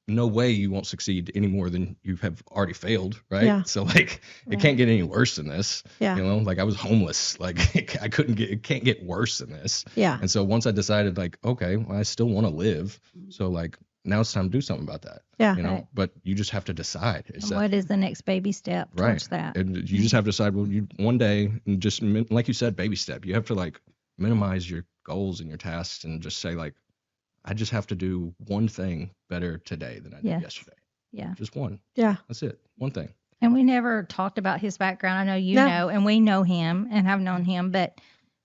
no way you won't succeed any more than you have already failed, right? Yeah. So like it can't get any worse than this. Yeah. Like I was homeless, like it can't get worse than this. Yeah. And so once I decided like, okay, well, I still want to live, so like now it's time to do something about that. Yeah. Right. But you just have to decide. And what is the next baby step towards that? And you just have to decide, well, one day, and just like you said, baby step. You have to like minimize your goals and your tasks and just say like, I just have to do one thing better today than I did yesterday. Yeah. Just one. Yeah. That's it. One thing. And we never talked about his background. I know you know, and we know him and have known him, but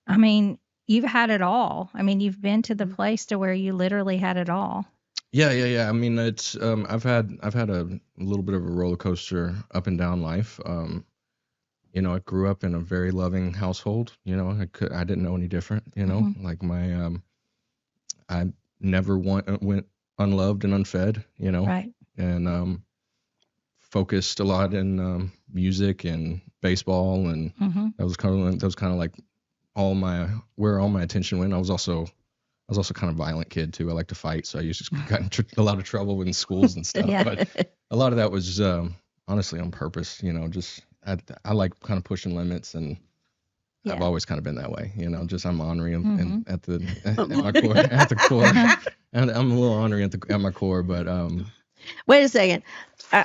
I mean, you've had it all. I mean, you've been to the place to where you literally had it all. Yeah. I mean, it's I've had a little bit of a roller coaster up and down life. I grew up in a very loving household. I didn't know any different. Like my I never went unloved and unfed. Right. And focused a lot in music and baseball, and that was kind of like where all my attention went. I was also kind of a violent kid too. I like to fight, so I used to get in a lot of trouble in schools and stuff. But a lot of that was honestly on purpose. Just I like kind of pushing limits, and I've always kind of been that way. Just I'm ornery and at my core, at the core, and I'm a little ornery at my core. But wait a second.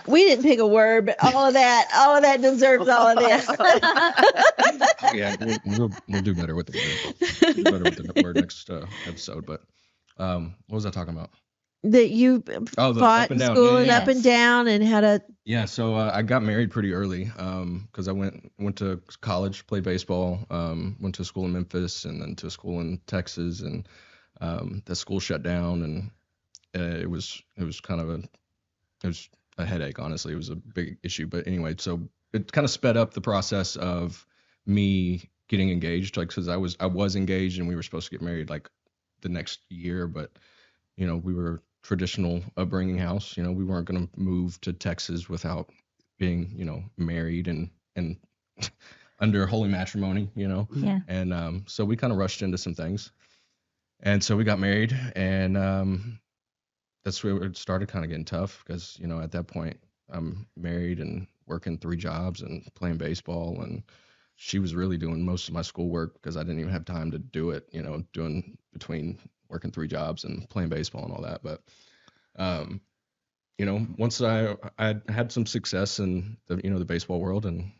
We didn't pick a word, but all of that deserves all of this. Yeah, we'll do better with the word. Do better with the word next episode. But what was I talking about? That you fought in school and up and down and had a... Yeah, so I got married pretty early because I went to college, played baseball, went to school in Memphis and then to school in Texas, and the school shut down, and it was kind of a headache, honestly. It was a big issue. But anyway, so it kind of sped up the process of me getting engaged, like, because I was engaged and we were supposed to get married like the next year, but we were traditional upbringing house. We weren't going to move to Texas without being married and under holy matrimony. Yeah. And so we kind of rushed into some things, and so we got married, and that's where it started kind of getting tough because at that point I'm married and working 3 jobs and playing baseball, and she was really doing most of my schoolwork because I didn't even have time to do it, doing between working 3 jobs and playing baseball and all that. But, once I had some success in the baseball world and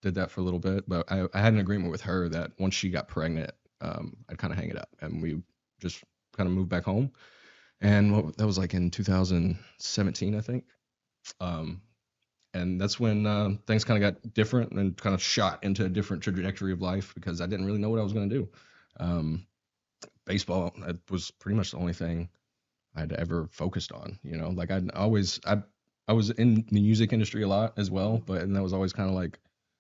did that for a little bit, but I had an agreement with her that once she got pregnant, I'd kind of hang it up, and we just kind of moved back home. And that was like in 2017, I think. And that's when things kind of got different and kind of shot into a different trajectory of life because I didn't really know what I was going to do. Baseball was pretty much the only thing I'd ever focused on. Like I was in the music industry a lot as well, and that was always kind of like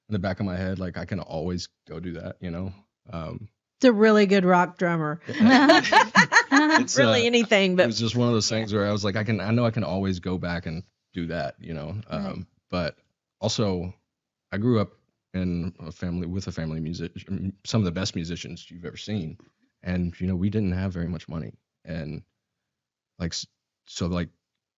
in the back of my head, like I can always go do that. It's a really good rock drummer. It's really anything, but it was just one of those things where I was like, I know I can always go back and do that, Right. But also I grew up in a family musician, some of the best musicians you've ever seen. And, we didn't have very much money. And so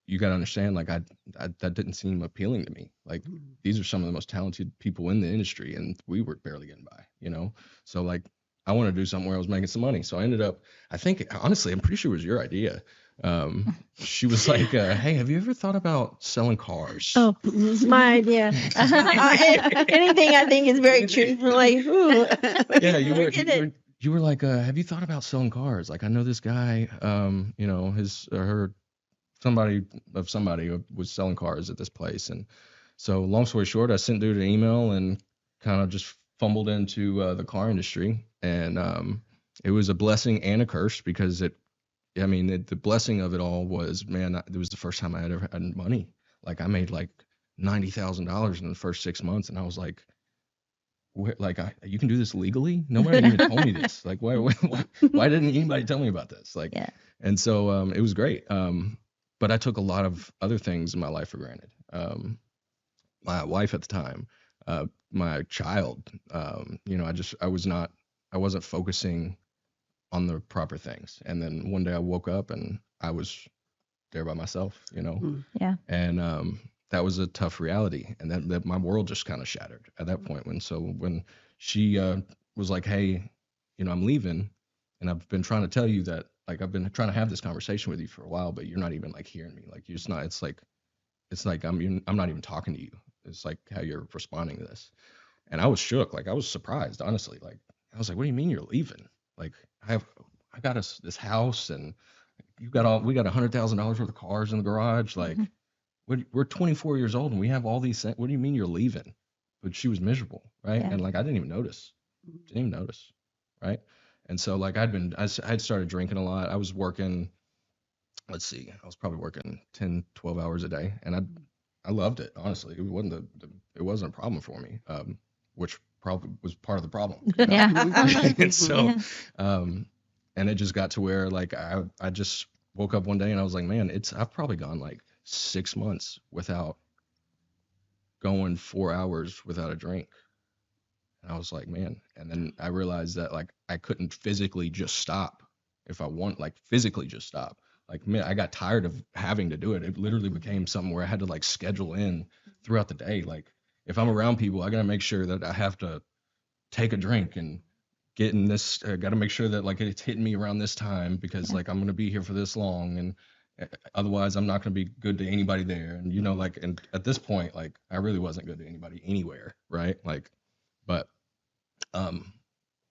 you got to understand, like I that didn't seem appealing to me. Like these are some of the most talented people in the industry, and we were barely getting by, you know? So like I wanted to do something where I was making some money. So I ended up, I think, honestly, I'm pretty sure it was your idea. She was like, hey, have you ever thought about selling cars? Oh, it's my idea. Anything I think is very true. Like, ooh. Yeah, you were like, have you thought about selling cars? Like, I know this guy, you know, his or her, somebody was selling cars at this place. And so long story short, I sent dude an email and kind of just fumbled into the car industry. And it was a blessing and a curse because the blessing of it all was, man, it was the first time I had ever had money. Like I made like $90,000 in the first 6 months. And I was like, you can do this legally? Nobody even told me this. Like, why didn't anybody tell me about this? Like, yeah. And so it was great. But I took a lot of other things in my life for granted. My wife at the time, my child, you know, I wasn't focusing on the proper things. And then one day I woke up and I was there by myself, you know? Yeah. And that was a tough reality. And that my world just kind of shattered at that point. When she was like, hey, you know, I'm leaving and I've been trying to tell you that, like, I've been trying to have this conversation with you for a while, but you're not even like hearing me. Like you're just not, it's like I'm not even talking to you. It's like how you're responding to this. And I was shook. Like I was surprised, honestly. Like I was like, what do you mean you're leaving? Like I got us this house and we got $100,000 worth of cars in the garage. Like we're 24 years old and we have all these things. What do you mean you're leaving? But she was miserable, right? Yeah. And like I didn't even notice. Right? And so like I had started drinking a lot. I was working, I was probably working 10, 12 hours a day, and I loved it, honestly. It wasn't a problem for me, which probably was part of the problem. You know? Yeah. And so, and it just got to where like I just woke up one day and I was like, man, I've probably gone like 6 months without going 4 hours without a drink. And I was like, man. And then I realized that like I couldn't physically just stop if I want, like physically just stop. Like, man, I got tired of having to do it. It literally became something where I had to like schedule in throughout the day. Like if I'm around people, I got to make sure that I have to take a drink and get in this, got to make sure that like it's hitting me around this time because like I'm going to be here for this long. And otherwise I'm not going to be good to anybody there. And, you know, like, and at this point, like I really wasn't good to anybody anywhere. Right. Like, but,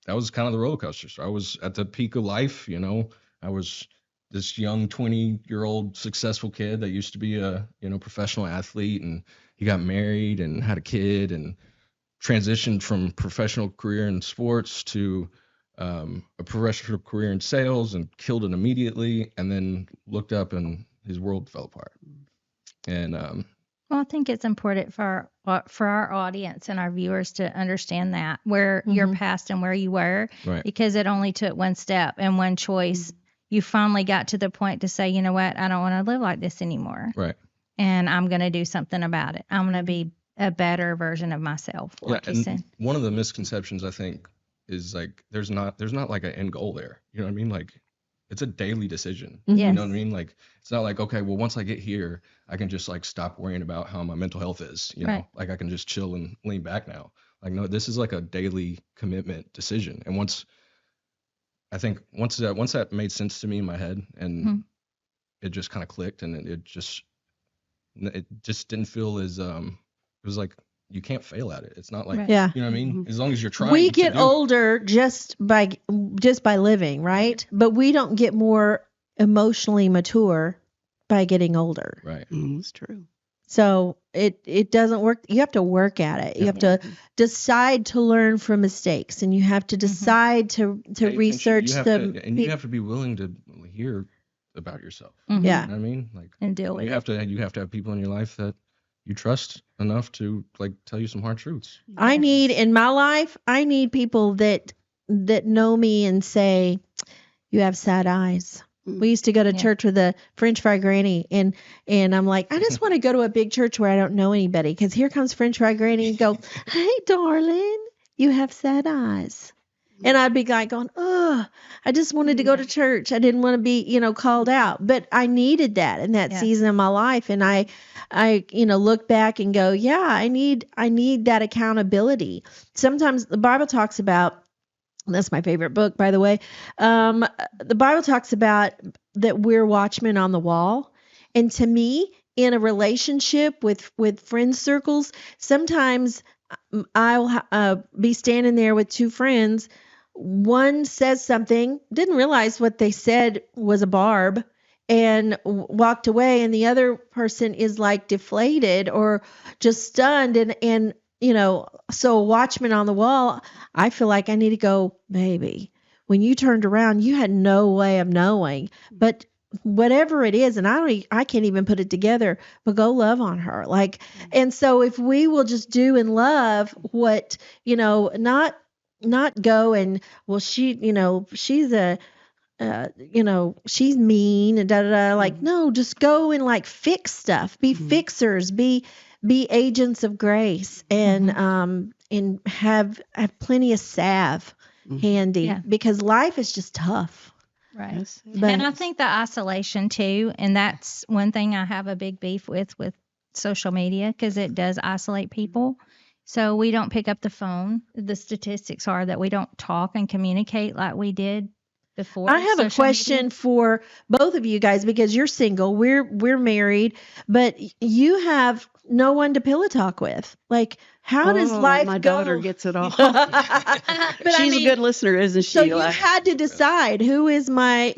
that was kind of the roller coaster. So I was at the peak of life, you know, I was this young 20-year-old successful kid that used to be a, you know, professional athlete, and he got married and had a kid and transitioned from professional career in sports to a professional career in sales and killed it immediately, and then looked up and his world fell apart. And well, I think it's important for our audience and our viewers to understand that where your past and where you were, right. Because it only took one step and one choice. You finally got to the point to say, you know what, I don't want to live like this anymore. Right. And I'm going to do something about it. I'm going to be a better version of myself, like you said. One of the misconceptions, I think, is like there's not like an end goal there. You know what I mean? Like it's a daily decision. Yes. You know what I mean? Like it's not like, okay, well, once I get here, I can just like stop worrying about how my mental health is. You know, right. Like I can just chill and lean back now. Like, no, this is like a daily commitment decision. And once that made sense to me in my head, and it just kind of clicked, and it just didn't feel as it was like you can't fail at it. It's not like, yeah. You know what I mean? As long as you're trying. We get older just by living, right? But we don't get more emotionally mature by getting older. Right. It's true. So it doesn't work. You have to work at it. You have to decide to learn from mistakes, and you have to decide to research them. And you have to be willing to hear about yourself. Yeah. You know what I mean? Like, and deal with it. You have to have people in your life that you trust enough to like tell you some hard truths. I need people that know me and say, you have sad eyes. We used to go to church with a French fry granny, and I'm like, I just want to go to a big church where I don't know anybody, because here comes French fry granny and go, hey, darling, you have sad eyes. And I'd be like going, oh, I just wanted to go to church. I didn't want to be, called out, but I needed that in that season of my life. And I, look back and go, yeah, I need that accountability. Sometimes the Bible talks about, that's my favorite book, by the way. The Bible talks about that we're watchmen on the wall. And to me, in a relationship with friend circles, sometimes I'll be standing there with two friends. One says something, didn't realize what they said was a barb, and walked away. And the other person is like deflated or just stunned. And so a watchman on the wall, I feel like I need to go, baby, when you turned around, you had no way of knowing, but whatever it is, and I can't even put it together, but go love on her. And so if we will just do and love what, not go and, well, she's she's mean and no, just go and fix stuff, be fixers, be agents of grace, and have plenty of salve handy, because life is just tough. Right. Yes. And I think the isolation too, and that's one thing I have a big beef with social media, because it does isolate people. So we don't pick up the phone. The statistics are that we don't talk and communicate like we did before. I have a question for both of you guys, because you're single, we're married, but you have no one to pillow talk with. How does life my go? daughter gets it all. But She's a good listener, isn't she? So you had to decide who is my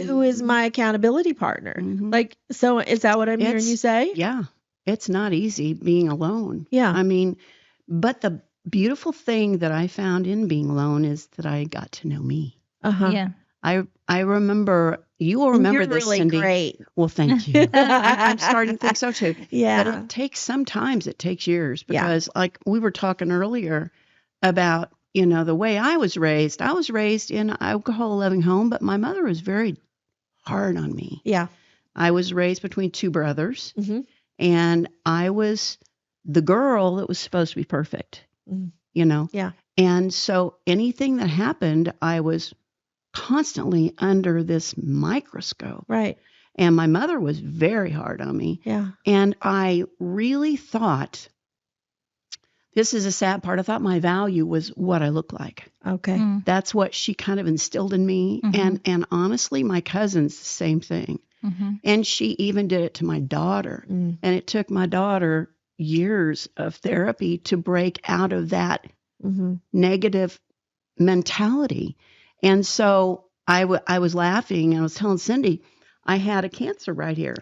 accountability partner. So is that what I'm hearing you say? Yeah, it's not easy being alone. Yeah. I mean, but the beautiful thing that I found in being alone is that I got to know me. Yeah. I remember, you will remember You're this, really Cindy. Great. Well, thank you. I'm starting to think so too. Yeah. But it takes years, because like we were talking earlier about, the way I was raised. I was raised in an alcohol-loving home, but my mother was very hard on me. Yeah. I was raised between two brothers, Mm-hmm. and I was the girl that was supposed to be perfect, Yeah. And so anything that happened, I was constantly under this microscope. Right. And my mother was very hard on me. Yeah. And I really thought, this is a sad part, I thought my value was what I look like. Okay. That's what she kind of instilled in me. And honestly, my cousin's the same thing. And she even did it to my daughter. And it took my daughter years of therapy to break out of that negative mentality. And so I was laughing, and I was telling Cindy, I had a cancer right here,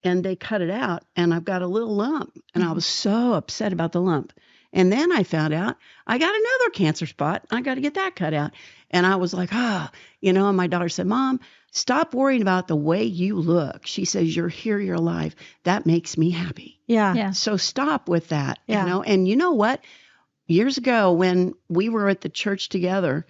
and they cut it out, and I've got a little lump, and I was so upset about the lump. And then I found out I got another cancer spot. I got to get that cut out. And I was like, and my daughter said, Mom, stop worrying about the way you look. She says, you're here, you're alive. That makes me happy. Yeah. So stop with that, Yeah. And you know what? Years ago, when we were at the church together,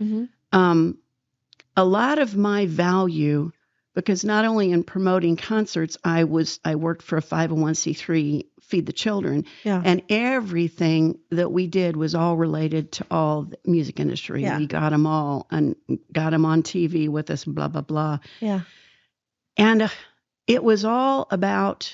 a lot of my value, because not only in promoting concerts, I worked for a 501c3, Feed the Children, and everything that we did was all related to all the music industry. Yeah. We got them all and got them on TV with us, blah, blah, blah. Yeah. And it was all about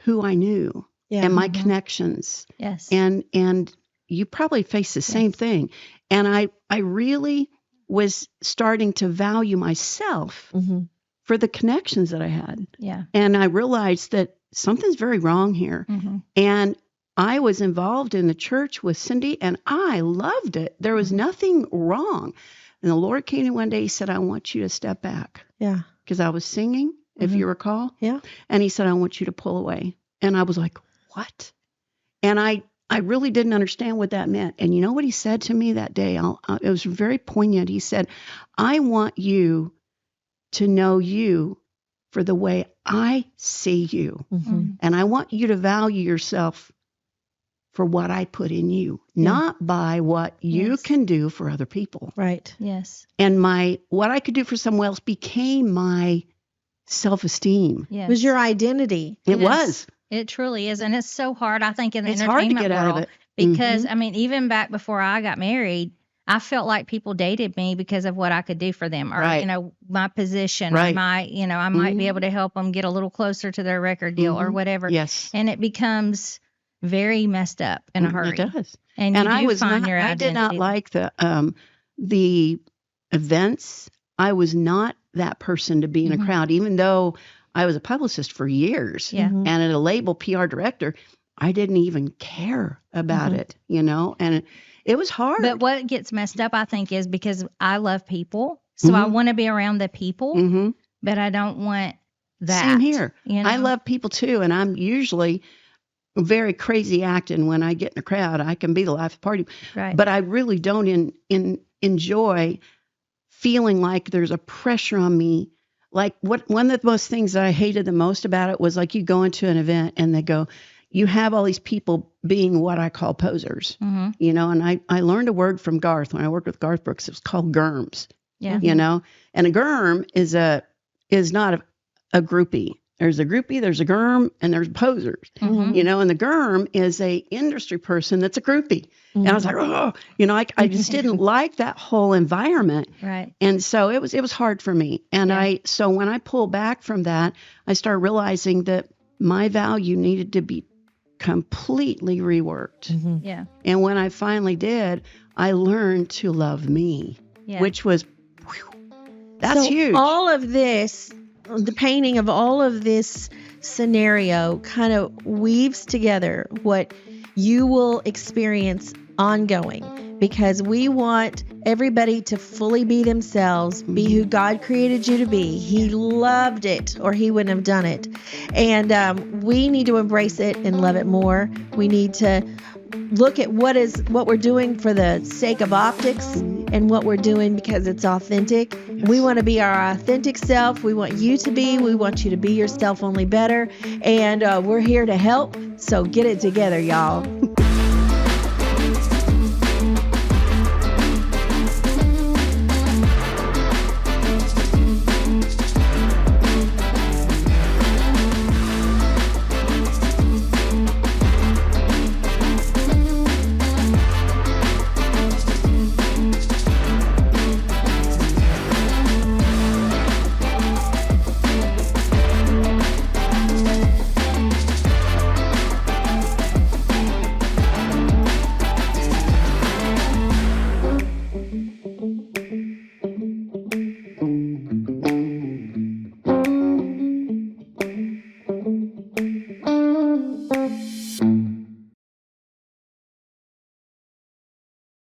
who I knew and my connections. Yes. And you probably face the same thing. And I really was starting to value myself for the connections that I had. Yeah. And I realized that something's very wrong here. And I was involved in the church with Cindy, and I loved it. There was nothing wrong. And the Lord came in one day, he said, I want you to step back. Yeah. Because I was singing, if you recall. Yeah. And he said, I want you to pull away. And I was like, what? And I really didn't understand what that meant. And you know what he said to me that day? It was very poignant. He said, I want you to know you for the way I see you. And I want you to value yourself for what I put in you, not by what you can do for other people. Right. Yes. And what I could do for someone else became my self-esteem. Yes. It was your identity. It was. It truly is. And it's so hard, I think, in the It's hard to entertainment get out of world. it. Because, I mean, even back before I got married, I felt like people dated me because of what I could do for them, or Right. you know, my position, Right. or my, you know, I might be able to help them get a little closer to their record deal or whatever. Yes. And it becomes very messed up in a hurry. It does. And you I do was find not. your I did not identity. like the events. I was not that person to be in a crowd, even though I was a publicist for years. Yeah. And at a label PR director, I didn't even care about it, you know, and it was hard. But what gets messed up, I think, is because I love people. So I want to be around the people, but I don't want that. Same here. You know? I love people too. And I'm usually very crazy acting when I get in a crowd. I can be the life of the party. Right. But I really don't enjoy feeling like there's a pressure on me. Like one of the most things that I hated the most about it was like you go into an event and they go, you have all these people being what I call posers, you know, and I learned a word from Garth when I worked with Garth Brooks. It was called germs, you know, and a germ is not a groupie. There's a groupie, there's a germ, and there's posers, you know, and the germ is a industry person that's a groupie. And I was like, oh, you know, I just didn't like that whole environment. Right. And so it was hard for me. And so when I pulled back from that, I started realizing that my value needed to be completely reworked. Yeah. And when I finally did, I learned to love me, which was, that's huge. All of this, the painting of all of this scenario kind of weaves together what you will experience ongoing, because we want everybody to fully be themselves, be who God created you to be. He loved it, or he wouldn't have done it. And we need to embrace it and love it more. We need to look at what we're doing for the sake of optics and what we're doing because it's authentic. We want to be our authentic self. We want you to be. We want you to be yourself, only better. And we're here to help. So get it together, y'all.